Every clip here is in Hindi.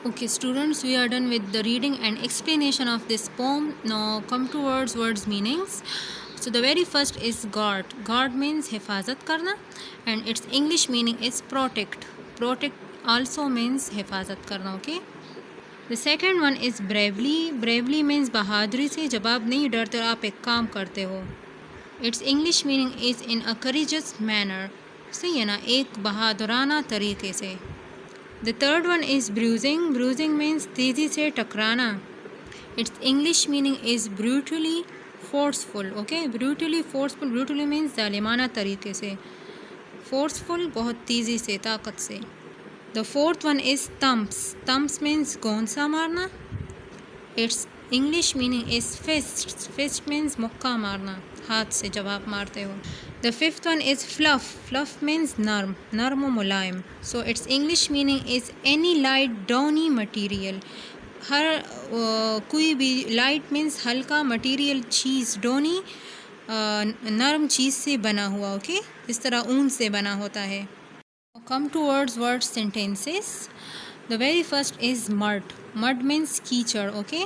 Okay, students, we are done with the reading and explanation of this poem. Now come towards words meanings. So the very first is guard. Guard means हिफाजत करना, and its English meaning is protect. Protect also means हिफाजत करना. Okay. The second one is bravely. Bravely means बहादुरी से, जब आप नहीं डरते और आप एक काम करते हो. Its English meaning is in a courageous manner. सही है ना, एक बहादुराना तरीके से. The third one is bruising. Bruising means तेज़ी से टकराना. Its English meaning is brutally forceful. Okay, brutally forceful. Brutally means जालिमाना तरीके से. Forceful बहुत तेज़ी से, ताकत से. The fourth one is thumps. Thumps means गोंसा मारना. Its English meaning is fists. Fist means मुक्का मारना, हाथ से जब आप मारते हो. The fifth one is fluff. Fluff means नर्म, नर्म मुलायम. So its English meaning is any light downy material. हर कोई भी, light means हल्का, material चीज़, downy नर्म चीज़ से बना हुआ. ओके, इस तरह ऊन से बना होता है. Come towards word sentences. The very first is mud. Mud means कीचड़. Okay.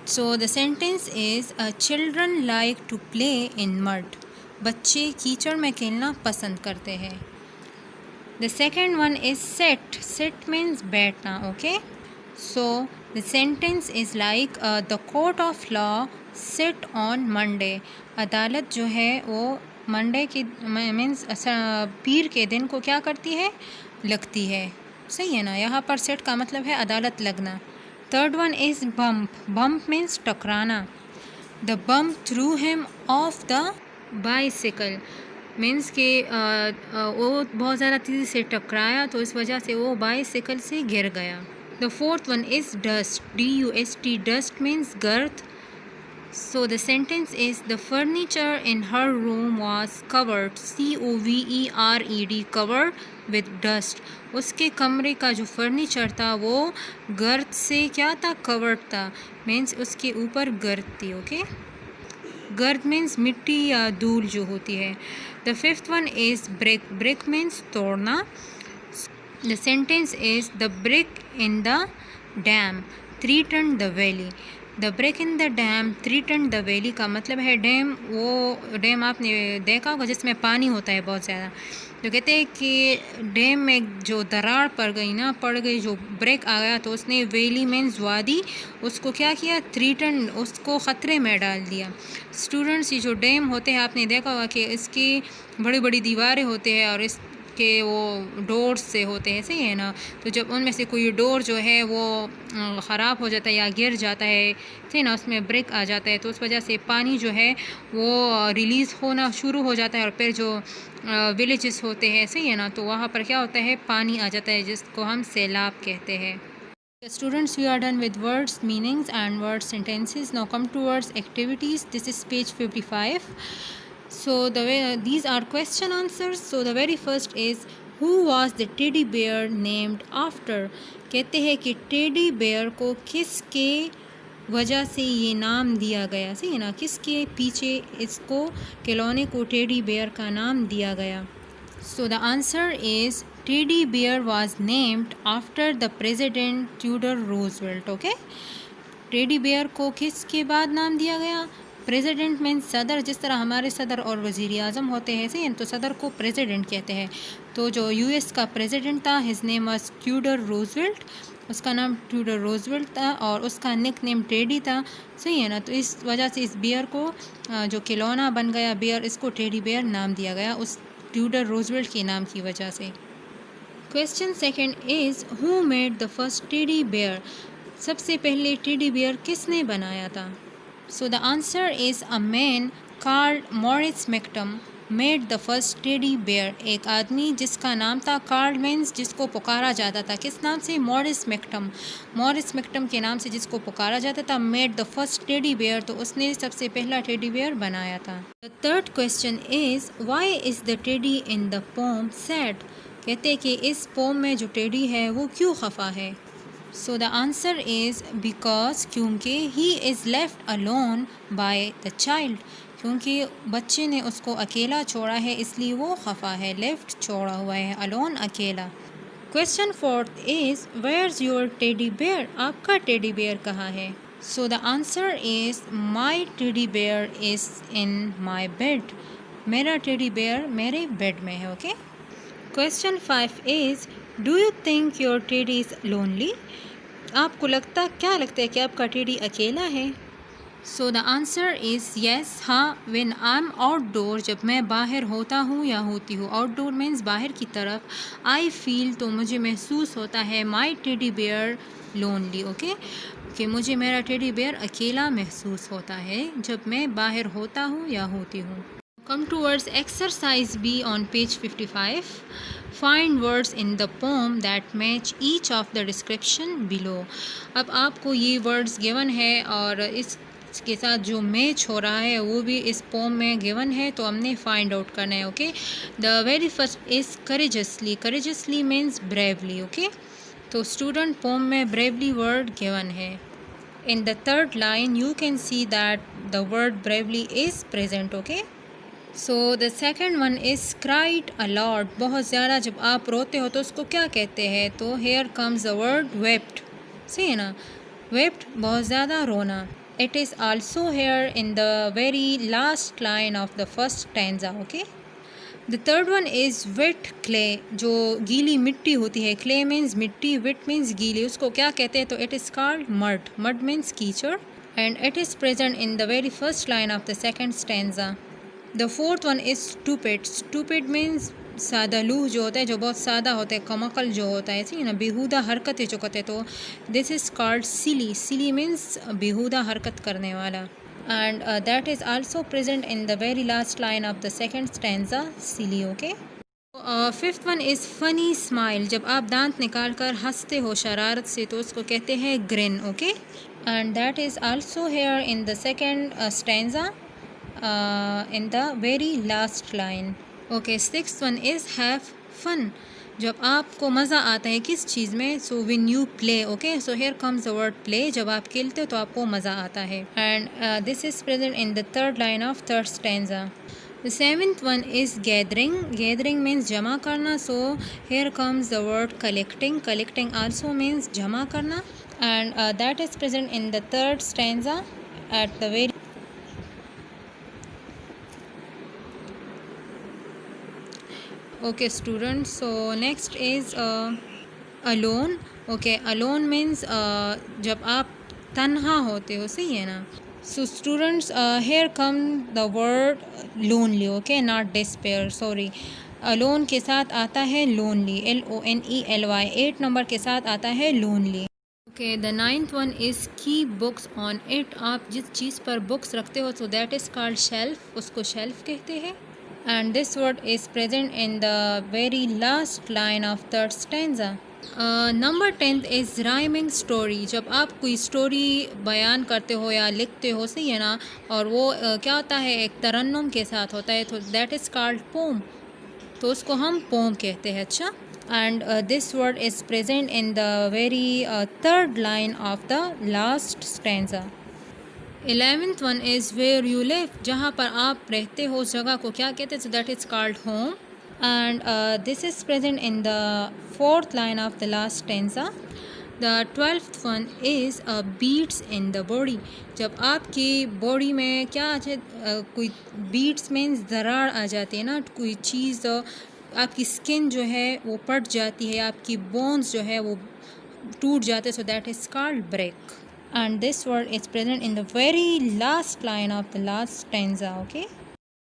So the sentence is children like to play in mud. बच्चे कीचड़ में खेलना पसंद करते हैं. The second one is sit. Sit means बैठना. Okay. So the sentence is like the court of law sit on Monday. अदालत जो है वो मंडे की मीन्स पीर के दिन को क्या करती है, लगती है. सही है ना, यहाँ पर सेट का मतलब है अदालत लगना. Third one is bump. Bump means टकराना. The bump through him of the bicycle means के वो बहुत ज़्यादा तेज़ी से टकराया तो इस वजह से वो बाइसिकल से गिर गया. The fourth one is dust. DUST. Dust means गर्द. So the sentence is the furniture in her room was covered. COVERED. covered with dust. उसके कमरे का जो फर्नीचर था वो गर्द से क्या था, कवर्ड था. मीन्स उसके ऊपर गर्द थी. ओके. गर्द मीन्स मिट्टी या धूल जो होती है. The fifth one is brick. Brick means तोड़ना. The sentence is the brick in the dam threaten the valley. The break in the dam threaten the valley का मतलब है डैम. वो डैम आपने देखा होगा जिसमें पानी होता है बहुत ज़्यादा. तो कहते हैं कि डैम में जो दरार पड़ गई, जो ब्रेक आ गया तो उसने वैली मीन्स वादी, उसको क्या किया, थ्रीटन, उसको ख़तरे में डाल दिया. स्टूडेंट्स, ये जो डैम होते हैं आपने देखा होगा कि इसकी बड़ी बड़ी दीवारें होते हैं और के वो डोर्स से होते हैं. सही है ना. तो जब उनमें से कोई डोर जो है वो ख़राब हो जाता है या गिर जाता है, सही ना, उसमें ब्रेक आ जाता है तो उस वजह से पानी जो है वो रिलीज़ होना शुरू हो जाता है और फिर जो विलेजेस होते हैं, सही है ना, तो वहाँ पर क्या होता है, पानी आ जाता है जिसको हम सैलाब कहते हैं. Students, we are done with words, meanings and word sentences. Now come towards activities. This is page 55. So these are question answers. So the very first is who was the teddy bear named after. कहते हैं कि टेडी बेयर को किसके वजह से ये नाम दिया गया. सही है ना, किसके पीछे इसको खिलौने को टेडी बेयर का नाम दिया गया. So the answer is teddy bear was named after the president Theodore Roosevelt. Okay. Teddy bear को किसके बाद नाम दिया गया, प्रेसिडेंट मीन्स सदर. जिस तरह हमारे सदर और वज़ीर आज़म होते हैं, सही है, तो सदर को प्रेसिडेंट कहते हैं. तो जो US का प्रेसिडेंट था, his name was Tudor Roosevelt. उसका नाम ट्यूडर रोजवेल्ट था और उसका निक नेम टेडी था. सही है ना. तो इस वजह से इस बियर को जो खिलौना बन गया बियर, इसको टेडी बेयर नाम दिया गया उस ट्यूडर रोजवेल्ट के नाम की वजह से. Question second is who made the first teddy bear. सबसे पहले टेडी बेयर किसने बनाया था. So the answer is a man called Maurice Mactum made the first teddy bear. एक आदमी जिसका नाम था कार्ल मीन्स जिसको पुकारा जाता था. किस नाम से, मॉरिस मैक्टम. मॉरिस मैक्टम के नाम से जिसको पुकारा जाता था. Made the first teddy bear, तो उसने सबसे पहला टेडी बेयर बनाया था. The third question is why is the teddy in the poem sad. कहते हैं कि इस पोम में जो टेडी है वो क्यों खफा है. So the answer is because क्योंकि he is left alone by the child. क्योंकि बच्चे ने उसको अकेला छोड़ा है इसलिए वो खफा है. लेफ्ट छोड़ा हुआ है, alone अकेला. Question fourth is where's your teddy bear, आपका टेडी बेयर कहाँ है? So the answer is my teddy bear is in my bed, मेरा टेडी बेयर मेरे बेड में है। Okay. Question 5 is do you think your teddy is lonely, आपको क्या लगता है कि आपका टेडी अकेला है? So the answer is yes, हाँ। व्हेन आई एम आउटडोर, जब मैं बाहर होता हूँ या होती हूँ, आउटडोर मीन्स बाहर की तरफ, आई फील तो मुझे महसूस होता है माई टेडी बेयर लोनली। ओके, कि मुझे मेरा टेडी बेयर अकेला महसूस होता है जब मैं बाहर होता हूँ या होती हूँ। Come towards exercise be on page 55। Find words in the pome that match each of the description below. अब आपको ये वर्ड्स गिवन है और इसके साथ जो मैच हो रहा है वो भी इस पोम में गिवन है, तो हमने फाइंड आउट करना है। Okay, the very first is courageously, courageously means bravely. Okay, तो स्टूडेंट पोम में ब्रेवली वर्ड गिवन है। In the third line you can see that the word bravely is present. Okay, so the second one is cried a lot, बहुत ज़्यादा जब आप रोते हो तो उसको क्या कहते हैं? तो here comes the word wept, सही है ना, वेप्ट बहुत ज़्यादा रोना। It is also here in the very last line of the first stanza. Okay. The third one is wet clay, जो गीली मिट्टी होती है। clay means मिट्टी, wet means गीली, उसको क्या कहते हैं? तो it is called mud. mud means कीचड़, and it is present in the very first line of the second stanza. The fourth one is stupid. stupid means सादालूह जो होता है, जो बहुत सादा होता है, कमकल जो होता है, सही ना, बेहुदा हरकतें जो करते हैं, तो this is called silly. Silly means बेहुदा हरकत करने वाला, and that is also present in the very last line of the second stanza, silly. Okay. Fifth one is funny smile, जब आप दांत निकाल कर हंसते हो शरारत से तो उसको कहते हैं green. Okay, and that is also here in the second stanza in the very last line. Okay, sixth one is have fun, जब आपको मज़ा आता है किस चीज़ में? so when you play. okay, so here comes the word play, जब आप खेलते हो तो आपको मज़ा आता है, and this is present in the third line of third stanza. The seventh one is gathering. gathering means जमा करना, so here comes the word collecting. collecting also means जमा करना, and that is present in the third stanza at the very. Okay students, so next is alone. okay, alone means जब आप तन्हा होते हो, सही है ना। so students, here come the word lonely. okay, not despair, sorry. alone के साथ आता है lonely, LONELY, 8 नंबर के साथ आता है lonely. okay, the ninth one is keep books on it, आप जिस चीज़ पर बुक्स रखते हो so that is called shelf, उसको shelf कहते हैं, and this word is present in the very last line of third stanza. Number 10 is rhyming story, जब आप कोई स्टोरी बयान करते हो या लिखते हो, सही है ना, और वो क्या होता है, एक तरन्नुम के साथ होता है, तो that is called poem, तो उसको हम पोम कहते हैं। अच्छा, and this word is present in the very third line of the last stanza. 11th one is where you live, जहाँ पर आप रहते हो उस जगह को क्या कहते हैं? so that is called home, and this is present in the fourth line of the last stanza. The 12th one is beats in the body, जब आपकी बॉडी में क्या कोई beats means दरार आ जाती है ना, कोई चीज़ आपकी स्किन जो है वो पट जाती है, आपकी बोन्स जो है वो टूट जाते हैं, so that is called break, and this word is present in the very last line of the last stanza. okay,